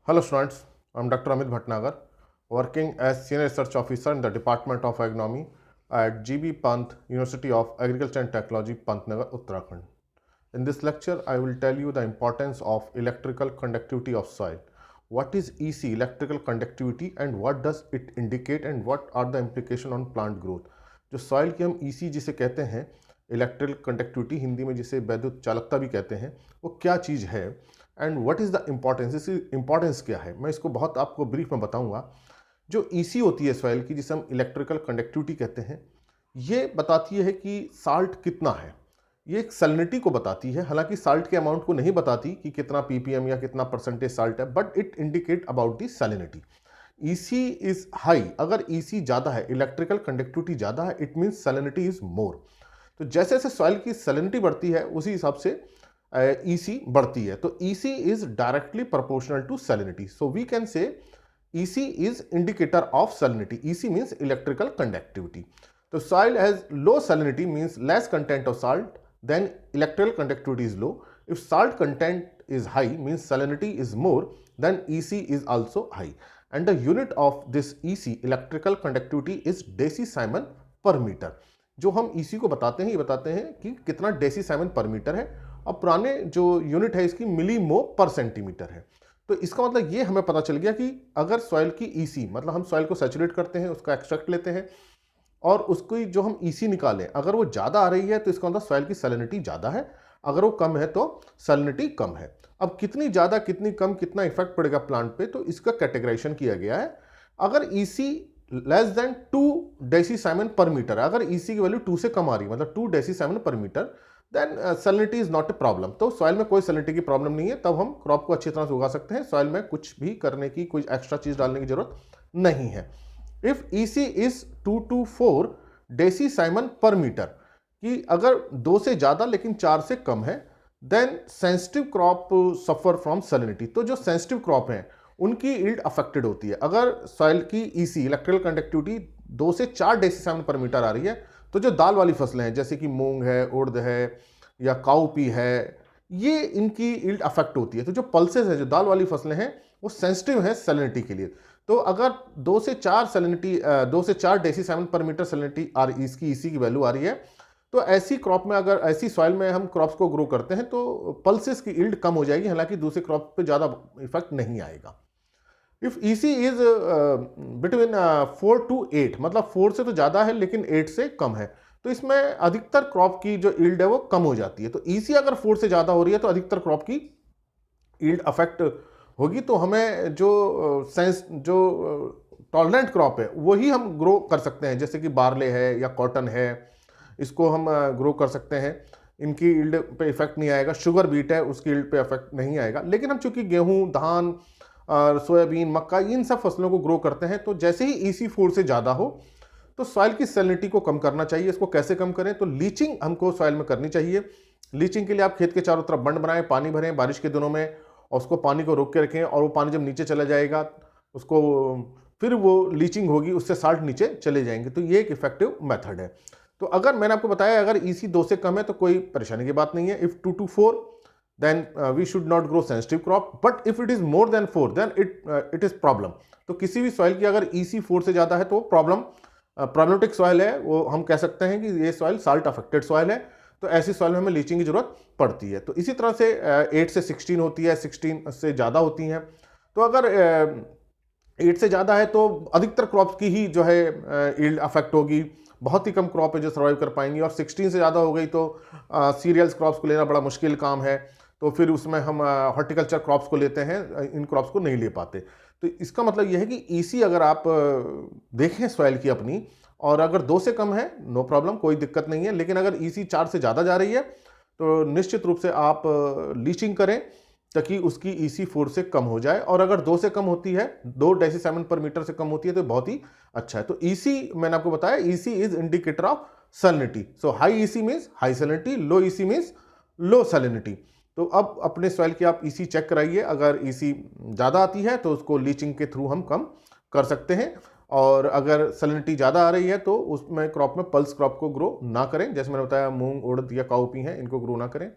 Hello students, I'm Dr. Amit Bhatnagar, working as Senior Research Officer in the Department of Agronomy at GB Pant, University of Agriculture and Technology, Pantnagar, Uttarakhand. In this lecture, I will tell you the importance of electrical conductivity of soil. What is EC, electrical conductivity, and what does it indicate and what are the implications on plant growth? जो soil की हम EC जिसे कहते हैं, electrical conductivity Hindi में जिसे वैद्युत चालकता भी कहते हैं, वो क्या चीज़ है and what is the importance, इसकी इम्पॉर्टेंस क्या है, मैं इसको बहुत आपको ब्रीफ में बताऊंगा। जो ईसी होती है सॉइल की, जिसे हम इलेक्ट्रिकल कंडक्टिविटी कहते हैं, ये बताती है कि साल्ट कितना है। ये एक सैलिनिटी को बताती है, हालांकि साल्ट के अमाउंट को नहीं बताती कि कितना पीपीएम या कितना परसेंटेज साल्ट है, but it indicate about the salinity. EC is high, अगर ईसी ज़्यादा है, इलेक्ट्रिकल कंडक्टिविटी ज़्यादा है, it means salinity is more. तो जैसे जैसे सॉइल की सैलिनिटी बढ़ती है उसी हिसाब से EC बढ़ती है। तो EC is directly proportional to salinity, so we can say EC is indicator of salinity. EC means electrical conductivity. तो soil has low salinity means less content of salt, then electrical conductivity is low. If salt content is high means salinity is more, then EC is also high. And the unit of this EC, electrical conductivity, is डेसीसाइमन पर metre. जो हम EC को बताते हैं, ये बताते हैं कि कितना डेसीसाइमन पर मीटर है, और पुराने जो यूनिट है इसकी मिलीमो पर सेंटीमीटर है। तो इसका मतलब ये हमें पता चल गया कि अगर सॉइल की EC, मतलब हम सॉइल को सैचुरेट करते हैं, उसका एक्सट्रैक्ट लेते हैं और उसकी जो हम EC निकालें, अगर वो ज़्यादा आ रही है तो इसका मतलब सॉइल की सैलिनिटी ज़्यादा है, अगर वो कम है तो सैलिनिटी कम है। अब कितनी ज़्यादा कितनी कम, कितना इफेक्ट पड़ेगा प्लांट पे, तो इसका कैटेगराइजेशन किया गया है। अगर EC लेस देन 2 डेसीसाइमन पर मीटर है, अगर EC की वैल्यू 2 से कम आ रही है, मतलब 2 डेसीसाइमन पर meter, then salinity is not a problem. तो सॉइल में कोई सैलिनिटी की प्रॉब्लम नहीं है, तब हम क्रॉप को अच्छी तरह से उगा सकते हैं। सॉइल में कुछ भी करने की, कोई एक्स्ट्रा चीज़ डालने की जरूरत नहीं है। इफ EC इज 2 to 4 डेसीसाइमन पर मीटर, कि अगर 2 से ज़्यादा लेकिन 4 से कम है, then sensitive crop suffer from salinity. तो जो सेंसिटिव क्रॉप हैं उनकी यील्ड अफेक्टेड होती है। अगर सॉइल की EC, इलेक्ट्रिकल कंडक्टिविटी, 2 से 4 डेसीसाइमन पर मीटर आ रही है, तो जो दाल वाली फसलें हैं जैसे कि मूंग है, उड़द है या काउपी है, ये इनकी यील्ड अफेक्ट होती है। तो जो पल्सेस है, जो दाल वाली फसलें हैं, वो सेंसिटिव है सैलिनिटी के लिए। तो अगर 2 से 4 सैलिनिटी, 2 से 4 डेसीसाइमन पर मीटर सैलिनिटी इसकी EC की वैल्यू आ रही है, तो ऐसी क्रॉप में, अगर ऐसी सॉइल में हम क्रॉप्स को ग्रो करते हैं तो पल्सेस की यील्ड कम हो जाएगी, हालांकि दूसरे क्रॉप पे ज़्यादा इफेक्ट नहीं आएगा। If EC is between 4 to 8, मतलब 4 से तो ज़्यादा है लेकिन 8 से कम है, तो इसमें अधिकतर क्रॉप की जो यील्ड है वो कम हो जाती है। तो EC अगर 4 से ज़्यादा हो रही है तो अधिकतर क्रॉप की यील्ड अफेक्ट होगी। तो हमें जो जो टॉलरेंट क्रॉप है वही हम ग्रो कर सकते हैं, जैसे कि बार्ले है या कॉटन है, इसको हम ग्रो कर सकते हैं, इनकी यील्ड पे इफेक्ट नहीं आएगा। शुगर बीट है, उसकी यील्ड पे इफेक्ट नहीं आएगा। लेकिन हम चूंकि गेहूं, धान, सोयाबीन, मक्का, इन सब फसलों को ग्रो करते हैं, तो जैसे ही EC 4 से ज़्यादा हो तो सॉइल की सैलिनिटी को कम करना चाहिए। इसको कैसे कम करें, तो लीचिंग हमको सॉइल में करनी चाहिए। लीचिंग के लिए आप खेत के चारों तरफ बंड बनाएं, पानी भरें बारिश के दिनों में, और उसको पानी को रोक के रखें, और वो पानी जब नीचे चला जाएगा उसको फिर वो लीचिंग होगी, उससे साल्ट नीचे चले जाएंगे। तो ये एक इफेक्टिव मेथड है। तो अगर मैंने आपको बताया, अगर EC 2 से कम है तो कोई परेशानी की बात नहीं है। If 2 to 4 then we should not grow sensitive crop, but if it is more than 4 then it is problem। तो किसी भी सॉइल की अगर EC 4 से ज़्यादा है तो प्रॉब्लमेटिक सॉइल है, वो हम कह सकते हैं कि ये सॉइल साल्ट अफेक्टेड सॉइल है। तो ऐसी सॉइल में हमें लीचिंग की जरूरत पड़ती है। तो इसी तरह से 8 से 16 होती है, 16 से ज़्यादा होती हैं। तो अगर 8 से ज़्यादा है तो अधिकतर क्रॉप्स की ही जो है यील्ड अफेक्ट होगी, बहुत ही कम क्रॉप है जो सर्वाइव कर पाएंगी। और 16 से ज़्यादा हो गई तो सीरियल्स क्रॉप्स को लेना बड़ा मुश्किल काम है, तो फिर उसमें हम हॉर्टिकल्चर क्रॉप्स को लेते हैं, इन क्रॉप्स को नहीं ले पाते। तो इसका मतलब यह है कि EC अगर आप देखें सॉइल की अपनी, और अगर 2 से कम है नो प्रॉब्लम, कोई दिक्कत नहीं है। लेकिन अगर EC 4 से ज़्यादा जा रही है तो निश्चित रूप से आप लीचिंग करें ताकि उसकी EC 4 से कम हो जाए। और अगर 2 से कम होती है, 2 डेसीसाइमन पर मीटर से कम होती है, तो बहुत ही अच्छा है। तो EC मैंने आपको बताया, EC is indicator of salinity. So high EC means high salinity, low EC means low salinity. तो अब अपने सॉइल की आप EC चेक कराइए, अगर EC ज़्यादा आती है तो उसको लीचिंग के थ्रू हम कम कर सकते हैं, और अगर सैलिनिटी ज़्यादा आ रही है तो उसमें क्रॉप में पल्स क्रॉप को ग्रो ना करें। जैसे मैंने बताया, मूंग, उड़द या काउपी हैं, इनको ग्रो ना करें।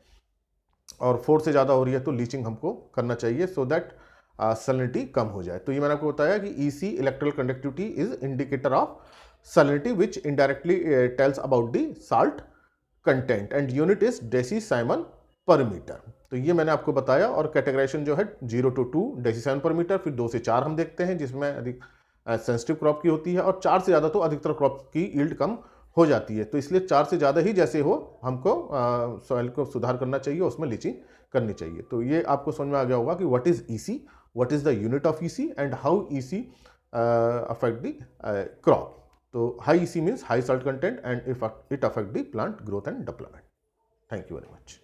और 4 से ज़्यादा हो रही है तो लीचिंग हमको करना चाहिए, सो दैट सैलिनिटी कम हो जाए। तो ये मैंने आपको बताया कि EC electrical conductivity is indicator of salinity which indirectly tells about the salt content and unit is decisiemens पर मीटर। तो ये मैंने आपको बताया। और कैटेगराइजेशन जो है 0 to 2 डेसीसाइमन पर मीटर, फिर 2 से 4 हम देखते हैं जिसमें अधिक सेंसिटिव क्रॉप की होती है, और 4 से ज़्यादा तो अधिकतर क्रॉप की यील्ड कम हो जाती है। तो इसलिए 4 से ज़्यादा ही जैसे हो हमको सॉइल को सुधार करना चाहिए, उसमें लीचिंग करनी चाहिए। तो ये आपको समझ में आ गया होगा कि what is EC, what is the unit of EC and how EC affect the crop. तो high EC means high salt content and if it affect the plant growth and development. Thank you very much.